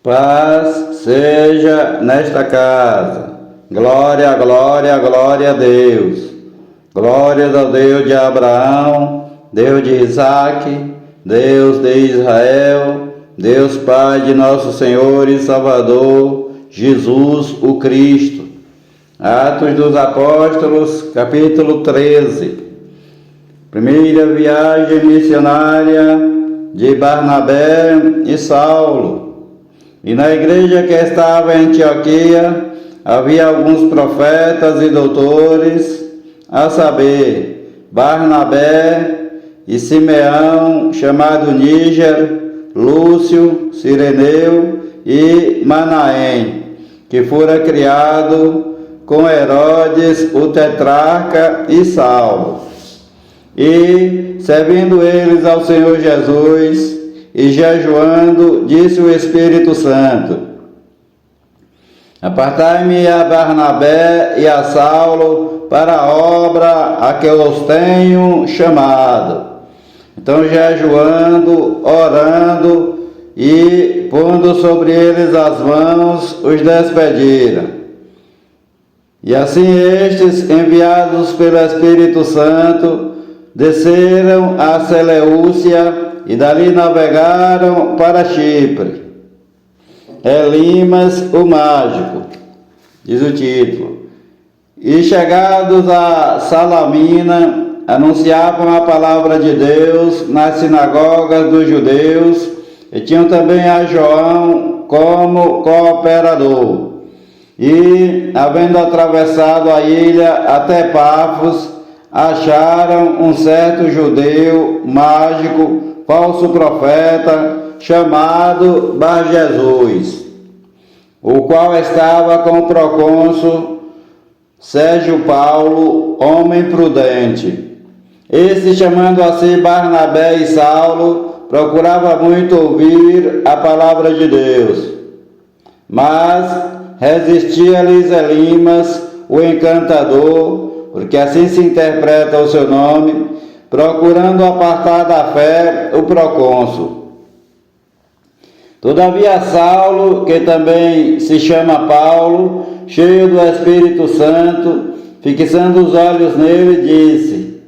Paz seja nesta casa. Glória, glória, glória a Deus. Glórias ao Deus de Abraão, Deus de Isaque, Deus de Israel, Deus Pai de nosso Senhor e Salvador, Jesus o Cristo. Atos dos Apóstolos, capítulo 13. Primeira viagem missionária de Barnabé e Saulo. E na igreja que estava em Antioquia havia alguns profetas e doutores, a saber, Barnabé e Simeão, chamado Níger, Lúcio, Cireneu e Manaém, que fora criado com Herodes, o tetrarca, e Saulo. E, servindo eles ao Senhor Jesus e jejuando, disse o Espírito Santo: Apartai-me a Barnabé e a Saulo para a obra a que eu os tenho chamado. Então, jejuando, orando e pondo sobre eles as mãos, os despediram. E assim estes, enviados pelo Espírito Santo, desceram a Seleucia e dali navegaram para Chipre. Elimas o mágico, diz o título. E chegados a Salamina, anunciavam a palavra de Deus nas sinagogas dos judeus e tinham também a João como cooperador. E, havendo atravessado a ilha até Pafos, acharam um certo judeu mágico, falso profeta, chamado Bar-Jesus, o qual estava com o procônsul Sérgio Paulo, homem prudente. Este, chamando a si Barnabé e Saulo, procurava muito ouvir a palavra de Deus. Mas resistia-lhes Elimas, o encantador, porque assim se interpreta o seu nome, procurando apartar da fé o procônsul. Todavia Saulo, que também se chama Paulo, cheio do Espírito Santo, fixando os olhos nele, disse: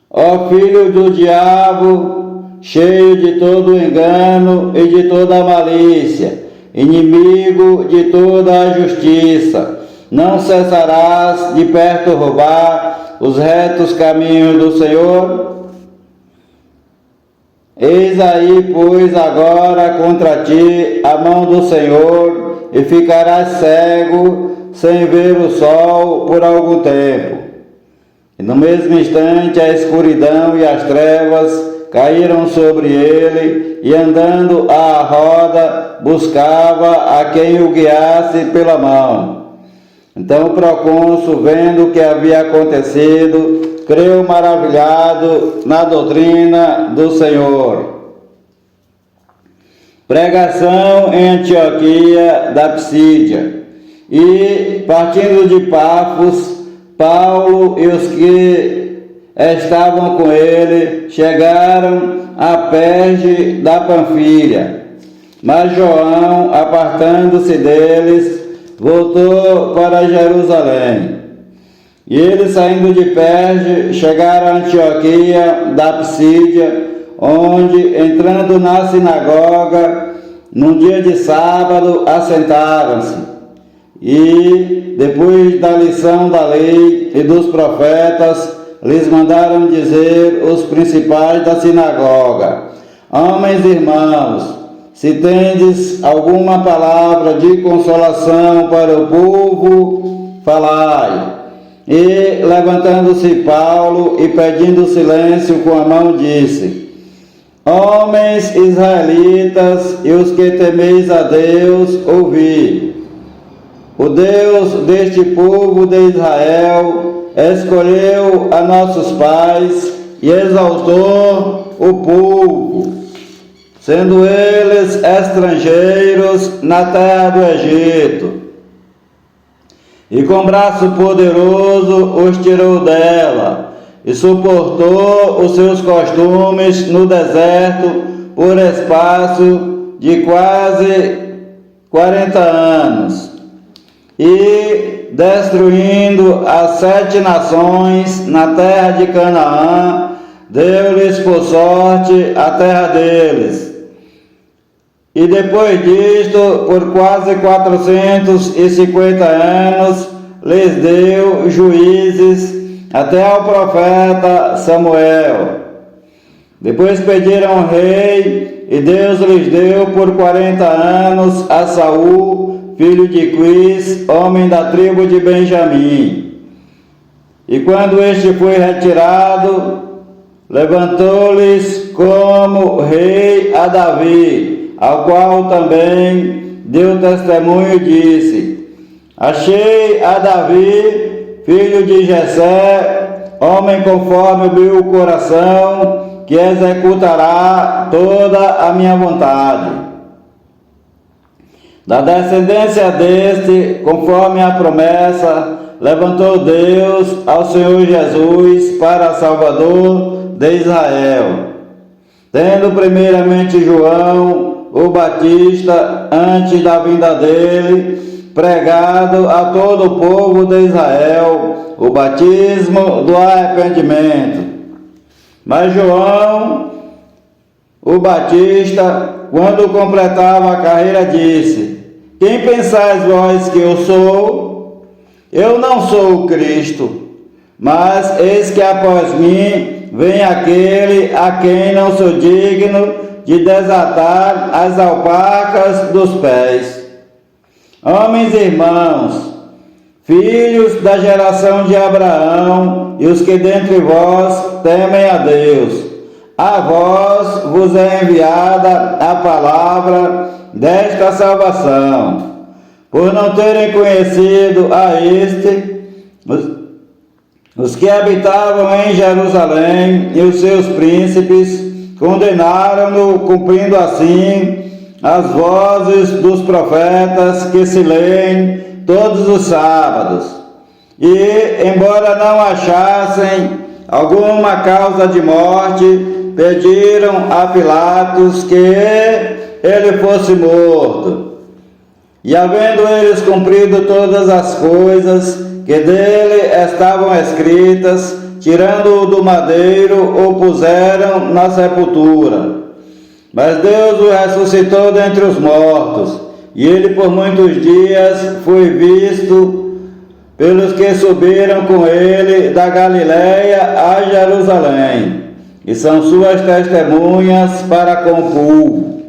Ó filho do diabo, cheio de todo engano e de toda malícia, inimigo de toda a justiça, não cessarás de perturbar os retos caminhos do Senhor? Eis aí, pois, agora contra ti a mão do Senhor, e ficarás cego, sem ver o sol por algum tempo. E no mesmo instante a escuridão e as trevas caíram sobre ele, e andando à roda, buscava a quem o guiasse pela mão. Então o procônsul, vendo o que havia acontecido, creu maravilhado na doutrina do Senhor. Pregação em Antioquia da Psídia. E, partindo de Pafos, Paulo e os que estavam com ele chegaram a Perge da Panfilha. Mas João, apartando-se deles, voltou para Jerusalém. E eles, saindo de Perge, chegaram a Antioquia da Psídia, onde, entrando na sinagoga, num dia de sábado, assentaram-se. E, depois da lição da lei e dos profetas, lhes mandaram dizer os principais da sinagoga: Homens e irmãos, se tendes alguma palavra de consolação para o povo, falai. E, levantando-se Paulo e pedindo silêncio com a mão, disse: Homens israelitas e os que temeis a Deus, ouvi. O Deus deste povo de Israel escolheu a nossos pais e exaltou o povo, sendo eles estrangeiros na terra do Egito. E com braço poderoso os tirou dela, e suportou os seus costumes no deserto por espaço de quase 40 anos, e destruindo as 7 nações na terra de Canaã, deu-lhes por sorte a terra deles. E depois disto, por quase 450 anos, lhes deu juízes até ao profeta Samuel. Depois pediram rei, e Deus lhes deu por 40 anos a Saul, filho de Quis, homem da tribo de Benjamim. E quando este foi retirado, levantou-lhes como rei a Davi, ao qual também deu testemunho e disse: achei a Davi, filho de Jessé, homem conforme o meu coração, que executará toda a minha vontade. Da descendência deste, conforme a promessa, levantou Deus ao Senhor Jesus para Salvador de Israel, tendo primeiramente João, o Batista, antes da vinda dele, pregado a todo o povo de Israel o batismo do arrependimento. Mas João, o Batista, quando completava a carreira, disse: quem pensais vós que eu sou? Eu não sou o Cristo, mas eis que após mim vem aquele a quem não sou digno de desatar as alpacas dos pés. Homens e irmãos, filhos da geração de Abraão, e os que dentre vós temem a Deus, a vós vos é enviada a palavra desta salvação, por não terem conhecido a este, os que habitavam em Jerusalém e os seus príncipes condenaram-no, cumprindo assim as vozes dos profetas que se leem todos os sábados. E, embora não achassem alguma causa de morte, pediram a Pilatos que ele fosse morto. E, havendo eles cumprido todas as coisas que dele estavam escritas, tirando-o do madeiro, o puseram na sepultura. Mas Deus o ressuscitou dentre os mortos, e ele por muitos dias foi visto pelos que subiram com ele da Galiléia a Jerusalém, e são suas testemunhas para com o povo.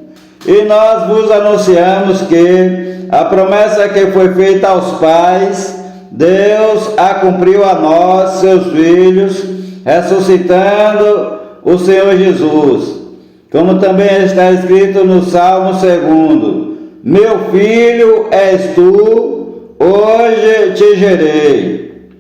E nós vos anunciamos que a promessa que foi feita aos pais, Deus a cumpriu a nós, seus filhos, ressuscitando o Senhor Jesus, como também está escrito no Salmo 2: meu filho és tu, hoje te gerei.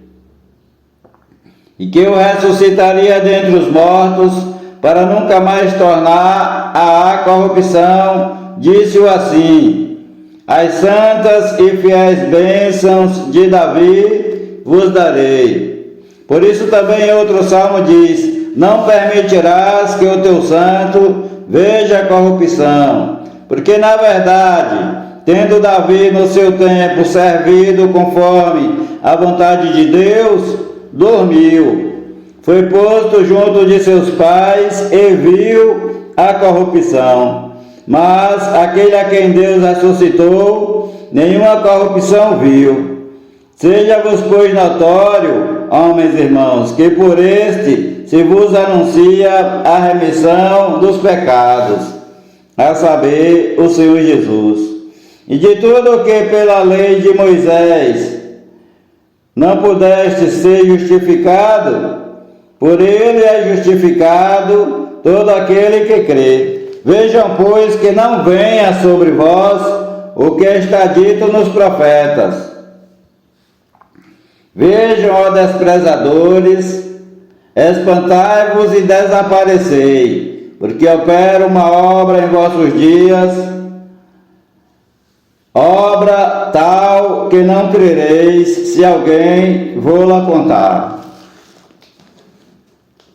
E que eu ressuscitaria dentre os mortos, para nunca mais tornar à corrupção, disse-o assim: as santas e fiéis bênçãos de Davi vos darei. Por isso também outro salmo diz: não permitirás que o teu santo veja a corrupção. Porque na verdade, tendo Davi no seu tempo servido conforme a vontade de Deus, dormiu. Foi posto junto de seus pais e viu a corrupção. Mas aquele a quem Deus ressuscitou, nenhuma corrupção viu. Seja-vos, pois, notório, homens e irmãos, que por este se vos anuncia a remissão dos pecados, a saber, o Senhor Jesus. E de tudo o que pela lei de Moisés não pudeste ser justificado, por ele é justificado todo aquele que crê. Vejam, pois, que não venha sobre vós o que está dito nos profetas. Vejam, ó desprezadores, espantai-vos e desaparecei, porque opero uma obra em vossos dias, obra tal que não crereis, se alguém vô-la contar.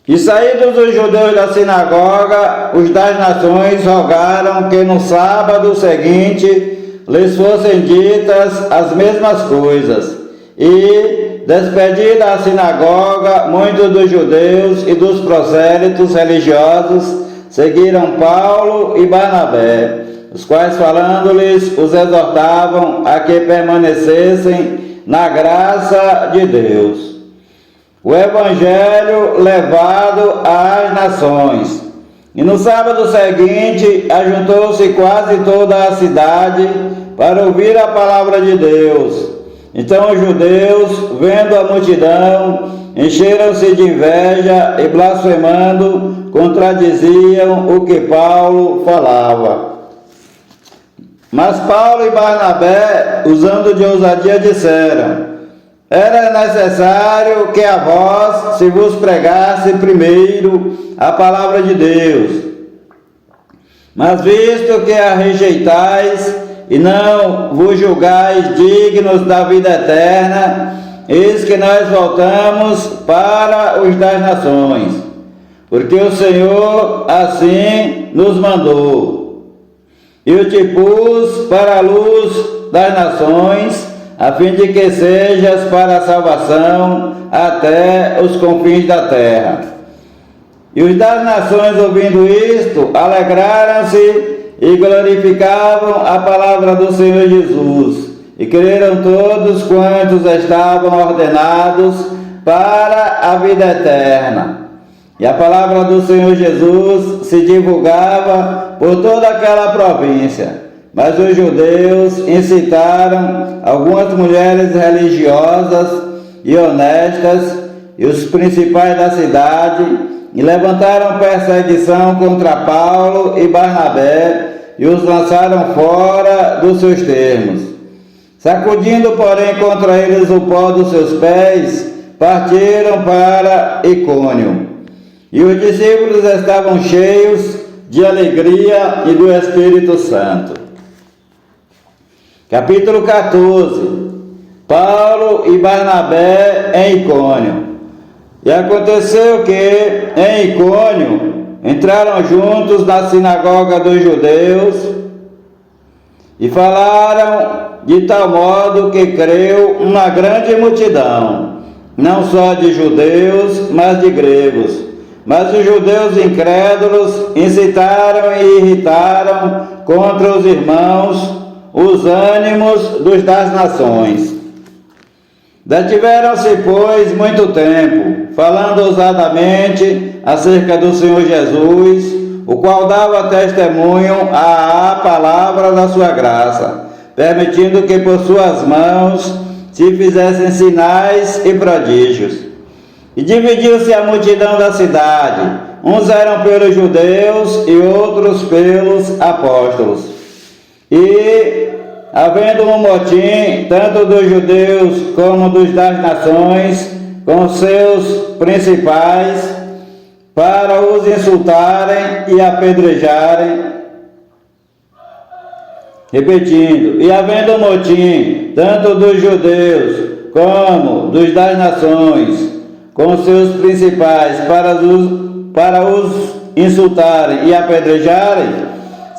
E saídos os judeus da sinagoga, os das nações rogaram que no sábado seguinte lhes fossem ditas as mesmas coisas. E, despedida a sinagoga, muitos dos judeus e dos prosélitos religiosos seguiram Paulo e Barnabé, os quais, falando-lhes, os exortavam a que permanecessem na graça de Deus. O Evangelho levado às nações. E no sábado seguinte, ajuntou-se quase toda a cidade para ouvir a palavra de Deus. Então os judeus, vendo a multidão, encheram-se de inveja e, blasfemando, contradiziam o que Paulo falava. Mas Paulo e Barnabé, usando de ousadia, disseram: era necessário que a vós se vos pregasse primeiro a palavra de Deus. Mas visto que a rejeitais e não vos julgais dignos da vida eterna, eis que nós voltamos para os das nações, porque o Senhor assim nos mandou. Eu te pus para a luz das nações, a fim de que sejas para a salvação até os confins da terra. E os das nações, ouvindo isto, alegraram-se e glorificavam a palavra do Senhor Jesus, e creram todos quantos estavam ordenados para a vida eterna. E a palavra do Senhor Jesus se divulgava por toda aquela província. Mas os judeus incitaram algumas mulheres religiosas e honestas e os principais da cidade, e levantaram perseguição contra Paulo e Barnabé e os lançaram fora dos seus termos. Sacudindo, porém, contra eles o pó dos seus pés, partiram para Icônio. E os discípulos estavam cheios de alegria e do Espírito Santo. Capítulo 14. Paulo e Barnabé em Icônio. E aconteceu que, em Icônio, entraram juntos na sinagoga dos judeus e falaram de tal modo que creu uma grande multidão, não só de judeus, mas de gregos. Mas os judeus incrédulos incitaram e irritaram contra os irmãos os ânimos dos das nações. Detiveram-se, pois, muito tempo, falando ousadamente acerca do Senhor Jesus, o qual dava testemunho à palavra da sua graça, permitindo que por suas mãos se fizessem sinais e prodígios. E dividiu-se a multidão da cidade, uns eram pelos judeus e outros pelos apóstolos. E, havendo um motim, tanto dos judeus como dos das nações, com seus principais, para os insultarem e apedrejarem, repetindo, e havendo um motim, tanto dos judeus como dos das nações, com seus principais, para os insultarem e apedrejarem,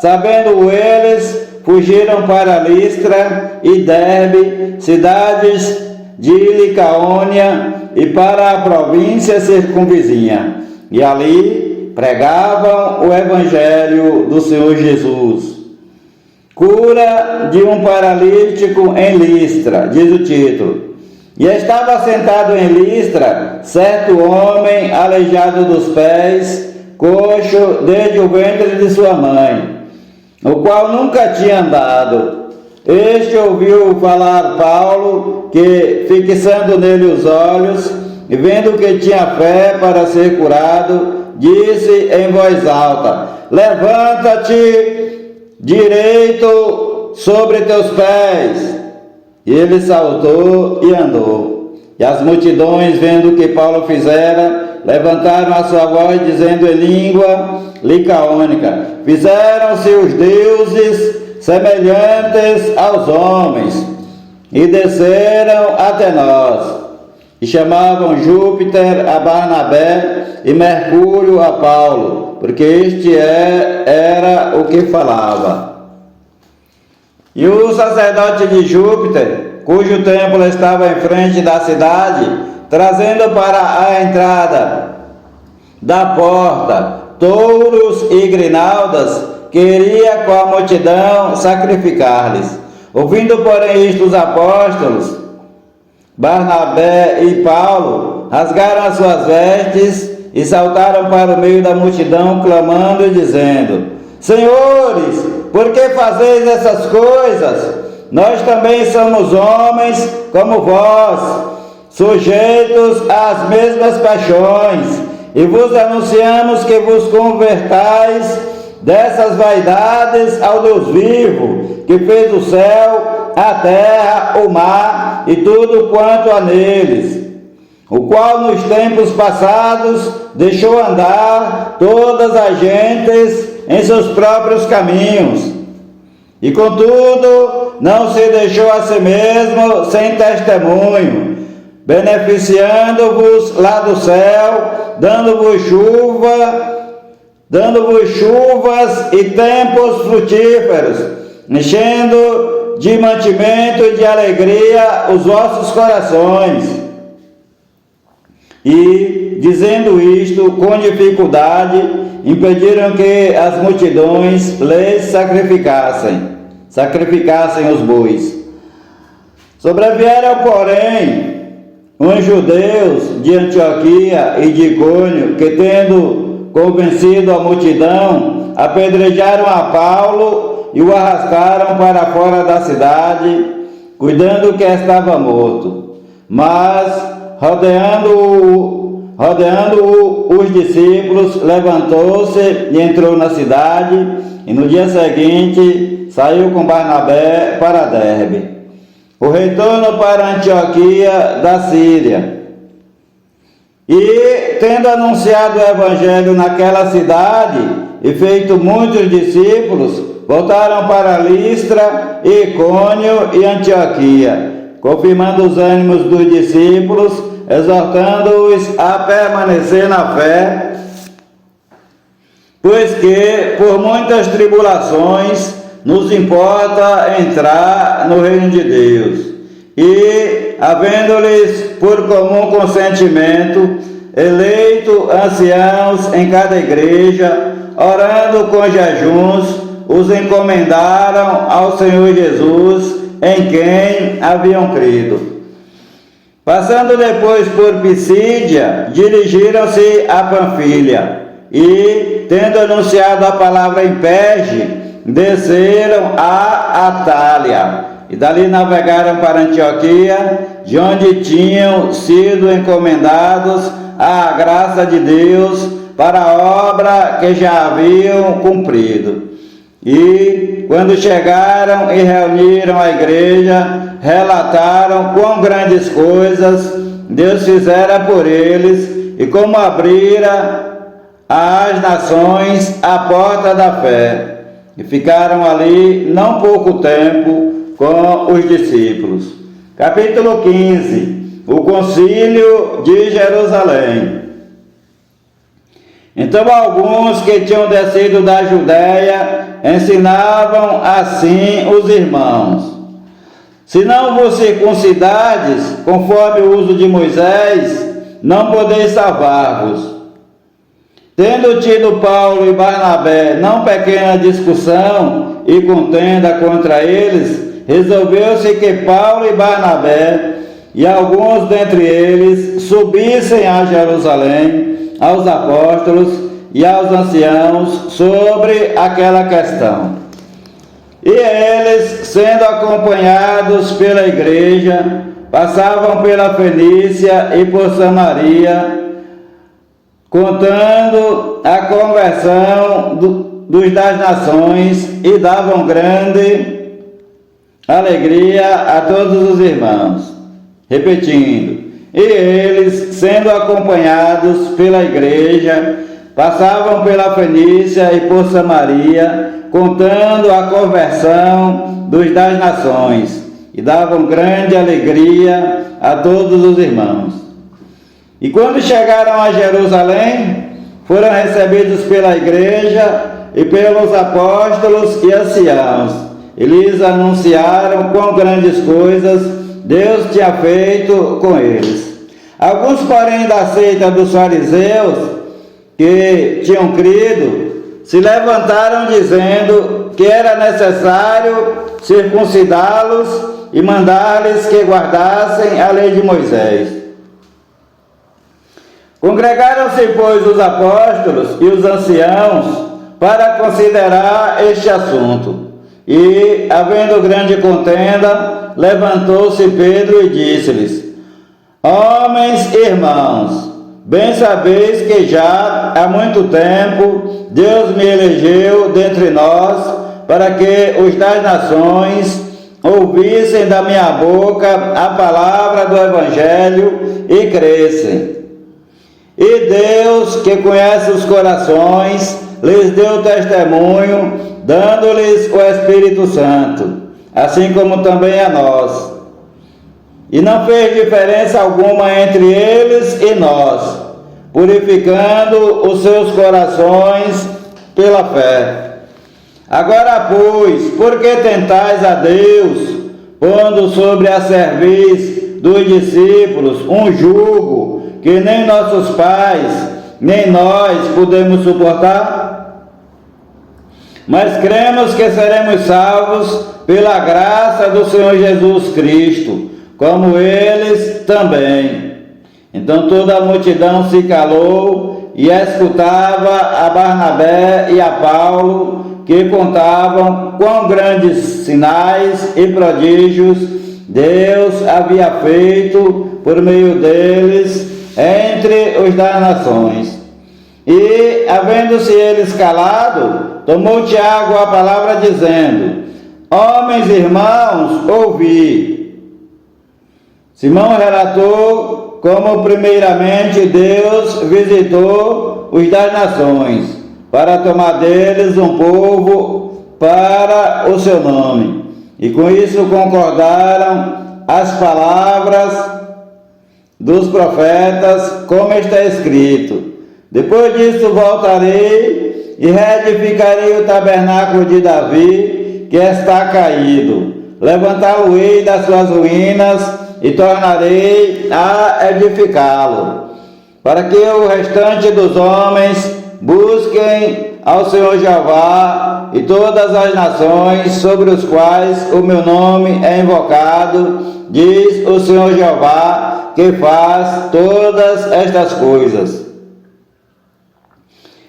sabendo eles, fugiram para Listra e Derbe, cidades de Licaônia, e para a província circunvizinha. E ali pregavam o Evangelho do Senhor Jesus. Cura de um paralítico em Listra, diz o título. E estava sentado em Listra certo homem aleijado dos pés, coxo desde o ventre de sua mãe, o qual nunca tinha andado. Este ouviu falar Paulo, que, fixando nele os olhos, e vendo que tinha fé para ser curado, disse em voz alta: levanta-te direito sobre teus pés. E ele saltou e andou. E as multidões, vendo o que Paulo fizera, levantaram a sua voz, dizendo em língua licaônica: fizeram-se os deuses semelhantes aos homens, e desceram até nós. E chamavam Júpiter a Barnabé e Mercúrio a Paulo, porque este era o que falava. E o sacerdote de Júpiter, cujo templo estava em frente da cidade, trazendo para a entrada da porta touros e grinaldas, queria com a multidão sacrificar-lhes. Ouvindo, porém, isto, os apóstolos Barnabé e Paulo rasgaram as suas vestes e saltaram para o meio da multidão, clamando e dizendo: Senhores, por que fazeis essas coisas? Nós também somos homens como vós, sujeitos às mesmas paixões, e vos anunciamos que vos convertais dessas vaidades ao Deus vivo, que fez o céu, a terra, o mar e tudo quanto há neles, o qual nos tempos passados deixou andar todas as gentes em seus próprios caminhos, e contudo não se deixou a si mesmo sem testemunho, beneficiando-vos lá do céu, dando-vos chuvas e tempos frutíferos, enchendo de mantimento e de alegria os vossos corações. E, dizendo isto com dificuldade, impediram que as multidões lhes sacrificassem os bois. Sobrevieram, porém, uns judeus de Antioquia e de Icônio, que, tendo convencido a multidão, apedrejaram a Paulo e o arrastaram para fora da cidade, cuidando que estava morto. Mas, rodeando os discípulos, levantou-se e entrou na cidade, e no dia seguinte saiu com Barnabé para Derbe. O retorno para Antioquia da Síria. E, tendo anunciado o evangelho naquela cidade e feito muitos discípulos, voltaram para Listra, Icônio e Antioquia, confirmando os ânimos dos discípulos, exortando-os a permanecer na fé, pois que, por muitas tribulações, nos importa entrar no reino de Deus. E, havendo-lhes por comum consentimento eleito anciãos em cada igreja, orando com jejuns, os encomendaram ao Senhor Jesus, em quem haviam crido. Passando depois por Pisídia, dirigiram-se a Panfilha, e, tendo anunciado a palavra em Perge, desceram a Atália, e dali navegaram para Antioquia, de onde tinham sido encomendados à graça de Deus para a obra que já haviam cumprido. E, quando chegaram e reuniram a igreja, relataram quão grandes coisas Deus fizera por eles e como abrira às nações a porta da fé. E ficaram ali não pouco tempo com os discípulos. Capítulo 15. O Concílio de Jerusalém. Então alguns que tinham descido da Judéia ensinavam assim os irmãos: se não vos circuncidardes, conforme o uso de Moisés, não podeis salvar-vos. Tendo tido Paulo e Barnabé não pequena discussão e contenda contra eles, resolveu-se que Paulo e Barnabé e alguns dentre eles subissem a Jerusalém aos apóstolos e aos anciãos sobre aquela questão. E eles, sendo acompanhados pela igreja, passavam pela Fenícia e por Samaria, contando a conversão dos das nações, e davam grande alegria a todos os irmãos. Repetindo: e eles, sendo acompanhados pela igreja, passavam pela Fenícia e por Samaria, contando a conversão dos das nações, e davam grande alegria a todos os irmãos. E quando chegaram a Jerusalém, foram recebidos pela igreja e pelos apóstolos e anciãos, e lhes anunciaram quão grandes coisas Deus tinha feito com eles. Alguns, porém, da seita dos fariseus, que tinham crido, se levantaram dizendo que era necessário circuncidá-los e mandar-lhes que guardassem a lei de Moisés. Congregaram-se, pois, os apóstolos e os anciãos para considerar este assunto. E, havendo grande contenda, levantou-se Pedro e disse-lhes: Homens e irmãos, bem sabeis que já há muito tempo Deus me elegeu dentre nós para que os das nações ouvissem da minha boca a palavra do Evangelho e crescem. E Deus, que conhece os corações, lhes deu testemunho, dando-lhes o Espírito Santo, assim como também a nós. E não fez diferença alguma entre eles e nós, purificando os seus corações pela fé. Agora, pois, por que tentais a Deus, pondo sobre a cerviz dos discípulos um jugo que nem nossos pais, nem nós podemos suportar? Mas cremos que seremos salvos pela graça do Senhor Jesus Cristo, como eles também. Então toda a multidão se calou e escutava a Barnabé e a Paulo, que contavam quão grandes sinais e prodígios Deus havia feito por meio deles entre os das nações. E, havendo-se eles calado, tomou Tiago a palavra, dizendo: Homens e irmãos, ouvi. Simão relatou como primeiramente Deus visitou os das nações, para tomar deles um povo para o seu nome. E com isso concordaram as palavras dos profetas, como está escrito: Depois disso voltarei e reedificarei o tabernáculo de Davi, que está caído. Levantá-lo-ei das suas ruínas e tornarei a edificá-lo, para que o restante dos homens busquem ao Senhor Jeová e todas as nações sobre os quais o meu nome é invocado, diz o Senhor Jeová, que faz todas estas coisas.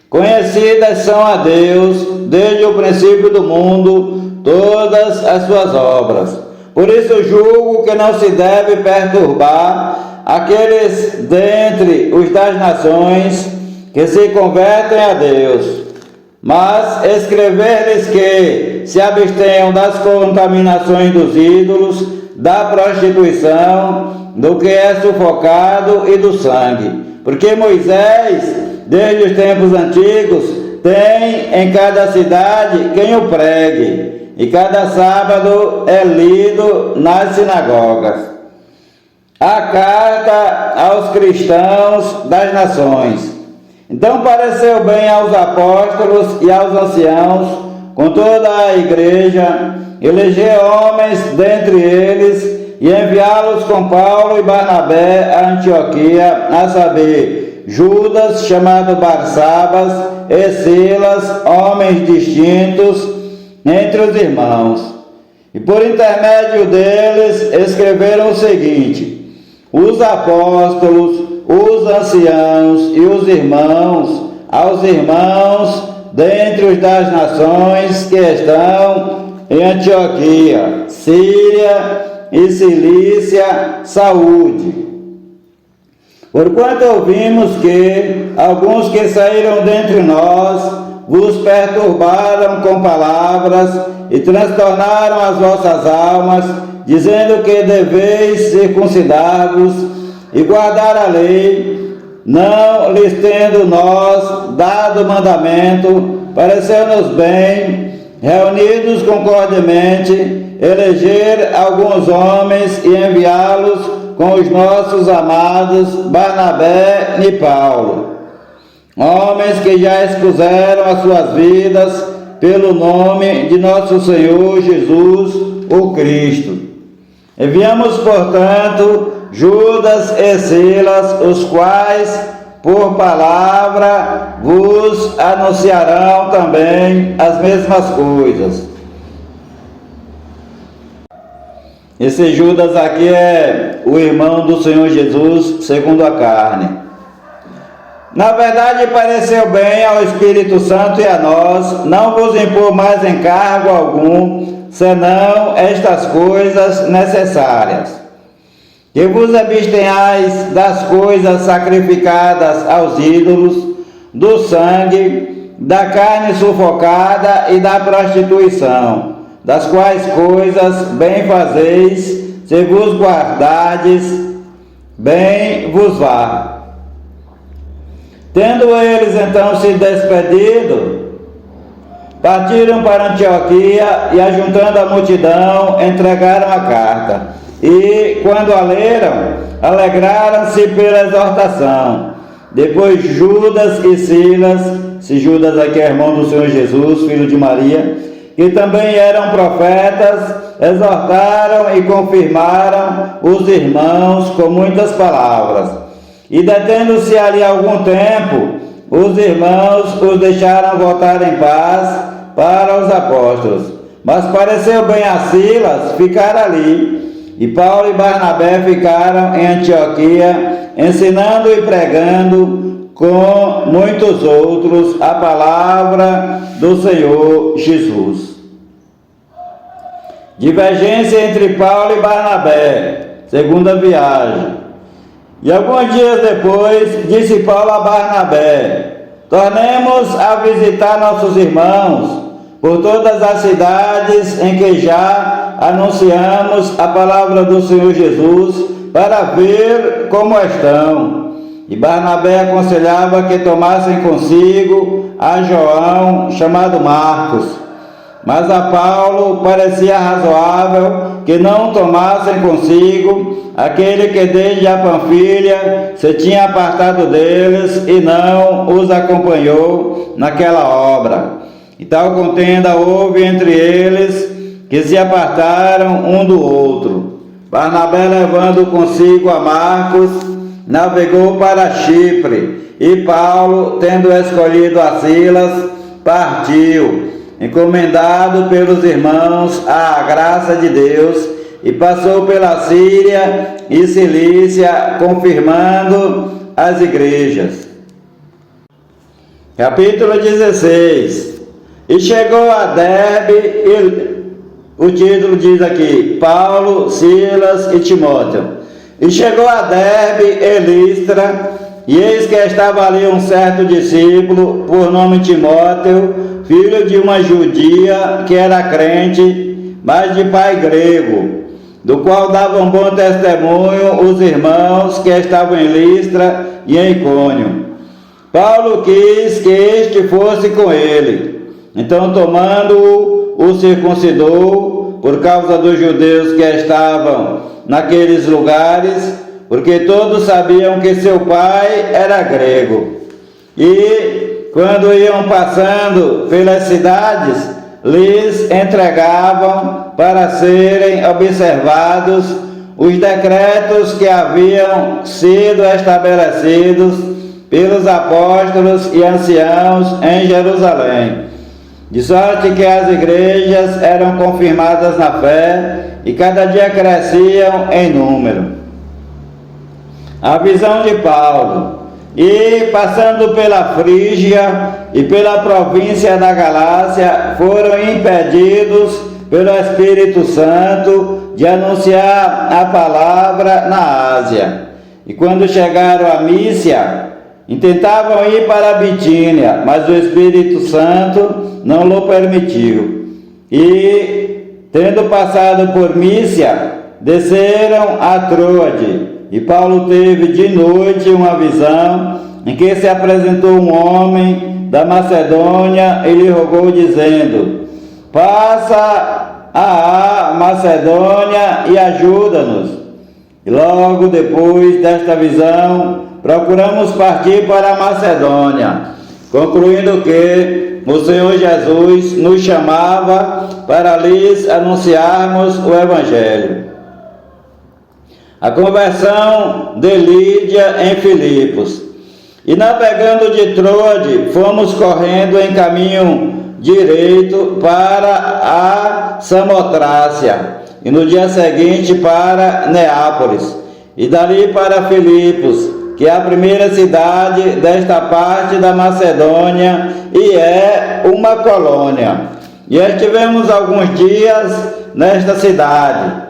Conhecidas são a Deus, desde o princípio do mundo, todas as suas obras. Por isso julgo que não se deve perturbar aqueles dentre os das nações que se convertem a Deus, mas escrever-lhes que se abstenham das contaminações dos ídolos, da prostituição, do que é sufocado e do sangue. Porque Moisés, desde os tempos antigos, tem em cada cidade quem o pregue, e cada sábado é lido nas sinagogas a carta aos cristãos das nações. Então pareceu bem aos apóstolos e aos anciãos, com toda a igreja, eleger homens dentre eles e enviá-los com Paulo e Barnabé a Antioquia, a saber, Judas, chamado Barsabas, e Silas, homens distintos entre os irmãos. E por intermédio deles escreveram o seguinte: os apóstolos, os anciãos e os irmãos, aos irmãos dentre os das nações que estão em Antioquia, Síria e Cilícia, saúde. Porquanto ouvimos que alguns que saíram dentre nós vos perturbaram com palavras e transtornaram as vossas almas, dizendo que deveis circuncidar-vos e guardar a lei, não lhes tendo nós dado mandamento, pareceu-nos bem, reunidos concordemente, eleger alguns homens e enviá-los com os nossos amados Barnabé e Paulo, homens que já expuseram as suas vidas pelo nome de nosso Senhor Jesus, o Cristo. Enviamos, portanto, Judas e Silas, os quais, por palavra, vos anunciarão também as mesmas coisas. Esse Judas aqui é o irmão do Senhor Jesus, segundo a carne. Na verdade, pareceu bem ao Espírito Santo e a nós não vos impor mais encargo algum, senão estas coisas necessárias: que vos abstenhais das coisas sacrificadas aos ídolos, do sangue, da carne sufocada e da prostituição, das quais coisas bem fazeis, se vos guardardes, bem vos vá. Tendo eles então se despedido, partiram para Antioquia e, ajuntando a multidão, entregaram a carta. E, quando a leram, alegraram-se pela exortação. Depois Judas e Silas, se Judas aqui é irmão do Senhor Jesus, filho de Maria, que também eram profetas, exortaram e confirmaram os irmãos com muitas palavras. E, detendo-se ali algum tempo, os irmãos os deixaram voltar em paz para os apóstolos. Mas pareceu bem a Silas ficar ali, e Paulo e Barnabé ficaram em Antioquia, ensinando e pregando com muitos outros a palavra do Senhor Jesus. Divergência entre Paulo e Barnabé, segunda viagem. E alguns dias depois, disse Paulo a Barnabé: tornemos a visitar nossos irmãos por todas as cidades em que já anunciamos a palavra do Senhor Jesus, para ver como estão. E Barnabé aconselhava que tomassem consigo a João, chamado Marcos. Mas a Paulo parecia razoável que não tomassem consigo aquele que desde a Panfilha se tinha apartado deles e não os acompanhou naquela obra. E tal contenda houve entre eles, que se apartaram um do outro. Barnabé, levando consigo a Marcos, navegou para Chipre, e Paulo, tendo escolhido a Silas, partiu, encomendado pelos irmãos à graça de Deus, e passou pela Síria e Cilícia, confirmando as igrejas. Capítulo 16. E chegou a Derbe, o título diz aqui: Paulo, Silas e Timóteo. E chegou a Derbe e Listra, e eis que estava ali um certo discípulo, por nome Timóteo, filho de uma judia que era crente, mas de pai grego, do qual davam bom testemunho os irmãos que estavam em Listra e em Icônio. Paulo quis que este fosse com ele. Então, tomando-o, o circuncidou, por causa dos judeus que estavam naqueles lugares, porque todos sabiam que seu pai era grego. E, quando iam passando pelas cidades, lhes entregavam para serem observados os decretos que haviam sido estabelecidos pelos apóstolos e anciãos em Jerusalém, de sorte que as igrejas eram confirmadas na fé e cada dia cresciam em número. A visão de Paulo. E, passando pela Frígia e pela província da Galácia, foram impedidos pelo Espírito Santo de anunciar a palavra na Ásia. E quando chegaram a Mísia, intentavam ir para a Bitínia, mas o Espírito Santo não lhe permitiu. E, tendo passado por Mísia, desceram a Troade. E Paulo teve de noite uma visão, em que se apresentou um homem da Macedônia e lhe rogou, dizendo: passa a Macedônia e ajuda-nos. E logo depois desta visão, procuramos partir para a Macedônia, concluindo que o Senhor Jesus nos chamava para lhes anunciarmos o Evangelho. A conversão de Lídia em Filipos. E navegando de Troade, fomos correndo em caminho direito para a Samotrácia, e no dia seguinte para Neápolis, e dali para Filipos, que é a primeira cidade desta parte da Macedônia e é uma colônia. E estivemos alguns dias nesta cidade.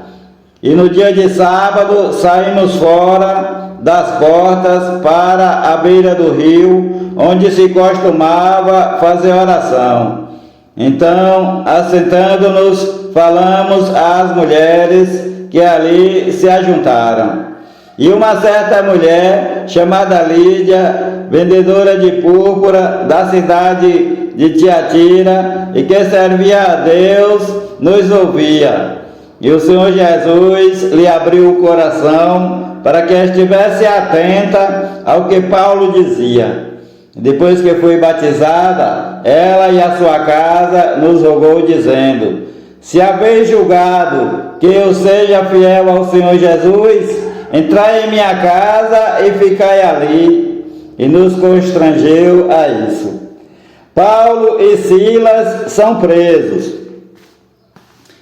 E no dia de sábado saímos fora das portas para a beira do rio, onde se costumava fazer oração. Então, assentando-nos, falamos às mulheres que ali se ajuntaram. E uma certa mulher, chamada Lídia, vendedora de púrpura da cidade de Tiatira, e que servia a Deus, nos ouvia. E o Senhor Jesus lhe abriu o coração para que estivesse atenta ao que Paulo dizia. Depois que foi batizada, ela e a sua casa nos rogou, dizendo: se haveis julgado que eu seja fiel ao Senhor Jesus, entrai em minha casa e ficai ali. E nos constrangeu a isso. Paulo e Silas são presos.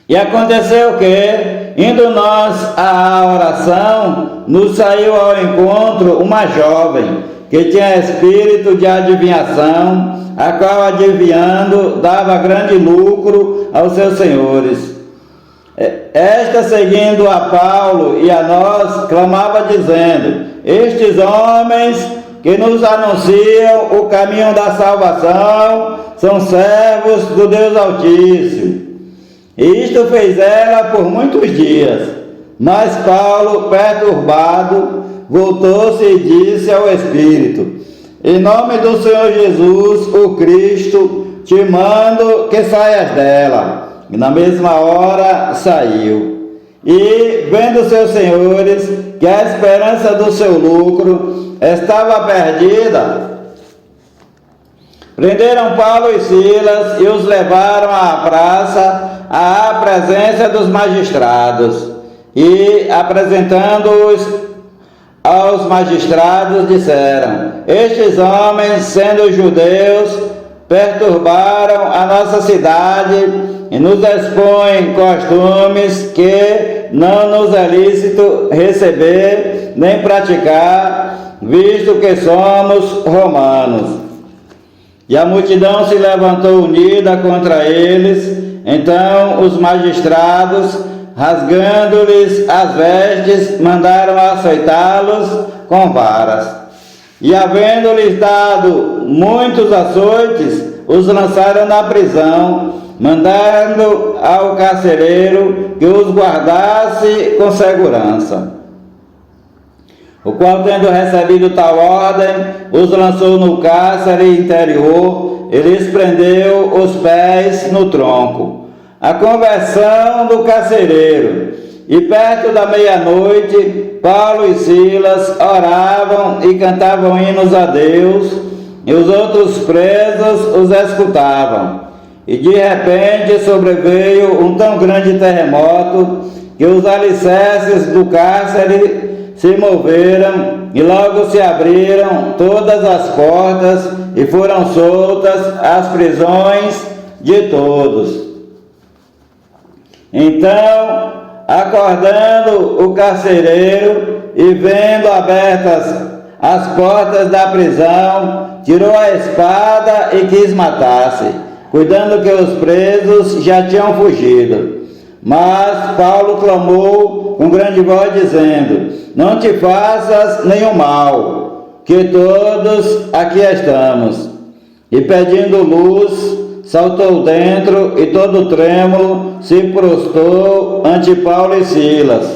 E aconteceu que, indo nós à oração, nos saiu ao encontro uma jovem, que tinha espírito de adivinhação, a qual, adivinhando, dava grande lucro aos seus senhores. Esta, seguindo a Paulo e a nós, clamava dizendo: estes homens que nos anunciam o caminho da salvação são servos do Deus Altíssimo. E isto fez ela por muitos dias. Mas Paulo, perturbado, voltou-se e disse ao Espírito: em nome do Senhor Jesus, o Cristo, te mando que saias dela. E na mesma hora saiu. E, vendo seus senhores que a esperança do seu lucro estava perdida, prenderam Paulo e Silas e os levaram à praça, à presença dos magistrados. E, apresentando-os aos magistrados, disseram: estes homens, sendo judeus, perturbaram a nossa cidade e nos expõem costumes que não nos é lícito receber nem praticar, visto que somos romanos. E a multidão se levantou unida contra eles. Então os magistrados, rasgando-lhes as vestes, mandaram açoitá-los com varas. E, havendo-lhes dado muitos açoites, os lançaram na prisão, mandando ao carcereiro que os guardasse com segurança. O qual, tendo recebido tal ordem, os lançou no cárcere interior e lhes prendeu os pés no tronco. A conversão do carcereiro. E perto da meia-noite, Paulo e Silas oravam e cantavam hinos a Deus, e os outros presos os escutavam. E de repente sobreveio um tão grande terremoto que os alicerces do cárcere se moveram e logo se abriram todas as portas e foram soltas as prisões de todos. Então, acordando o carcereiro e vendo abertas as portas da prisão, tirou a espada e quis matar-se, cuidando que os presos já tinham fugido. Mas Paulo clamou com grande voz, dizendo: não te faças nenhum mal, que todos aqui estamos. E pedindo luz, saltou dentro e todo trêmulo se prostrou ante Paulo e Silas.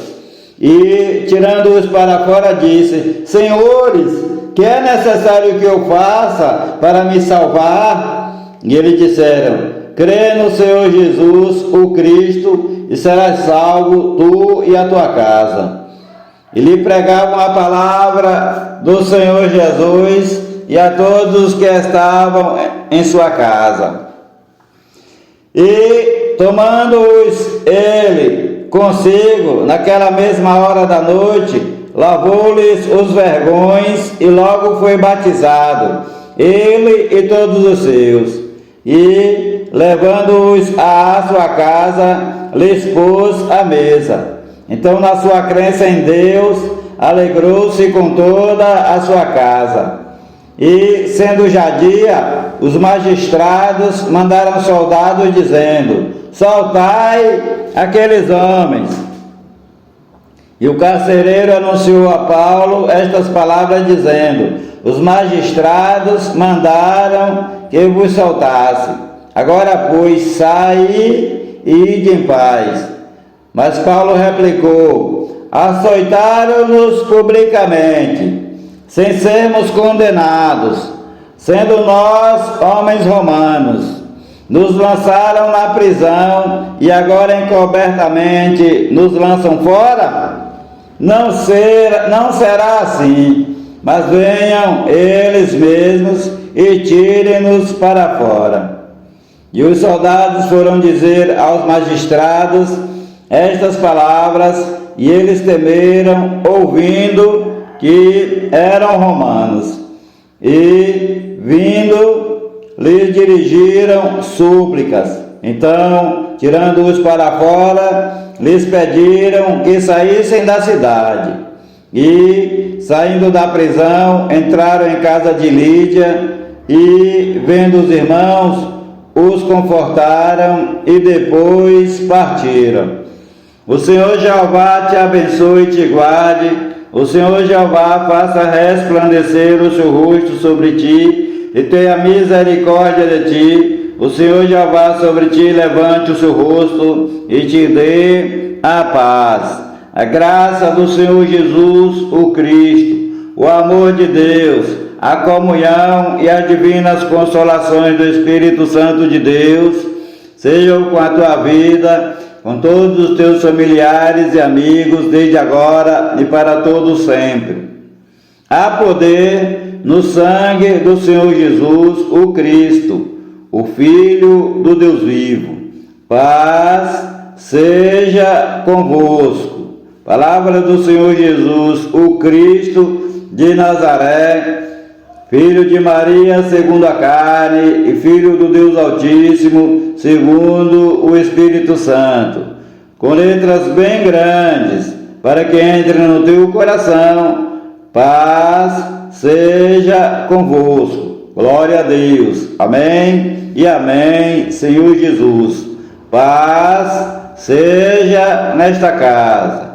E, tirando-os para fora, disse: senhores, que é necessário que eu faça para me salvar? E eles disseram: crê no Senhor Jesus, o Cristo, e serás salvo, tu e a tua casa. E lhe pregavam a palavra do Senhor Jesus, e a todos os que estavam em sua casa. E tomando-os ele consigo, naquela mesma hora da noite, lavou-lhes os vergões e logo foi batizado, ele e todos os seus. E, levando-os à sua casa, lhes pôs à mesa. Então, na sua crença em Deus, alegrou-se com toda a sua casa. E, sendo já dia, os magistrados mandaram soldados, dizendo: soltai aqueles homens. E o carcereiro anunciou a Paulo estas palavras, dizendo: os magistrados mandaram que vos soltasse. Agora, pois, saí e ide em paz. Mas Paulo replicou: açoitaram-nos publicamente, sem sermos condenados, sendo nós homens romanos. Nos lançaram na prisão e agora encobertamente nos lançam fora? Não será assim, mas venham eles mesmos e tirem-nos para fora. E os soldados foram dizer aos magistrados estas palavras, e eles temeram, ouvindo que eram romanos. E, vindo, lhes dirigiram súplicas. Então, tirando-os para fora, lhes pediram que saíssem da cidade. E, saindo da prisão, entraram em casa de Lídia e, vendo os irmãos, os confortaram e depois partiram. O Senhor Jeová te abençoe e te guarde. O Senhor Jeová faça resplandecer o seu rosto sobre ti e tenha misericórdia de ti. O Senhor Jeová sobre ti levante o seu rosto e te dê a paz. A graça do Senhor Jesus, o Cristo, o amor de Deus, a comunhão e as divinas consolações do Espírito Santo de Deus sejam com a tua vida, com todos os teus familiares e amigos, desde agora e para todos sempre. Há poder no sangue do Senhor Jesus, o Cristo, o Filho do Deus vivo. Paz seja convosco. Palavra do Senhor Jesus, o Cristo de Nazaré, Filho de Maria segundo a carne e Filho do Deus Altíssimo segundo o Espírito Santo, com letras bem grandes, para que entre no teu coração. Paz seja convosco. Glória a Deus. Amém e amém, Senhor Jesus. Paz seja nesta casa.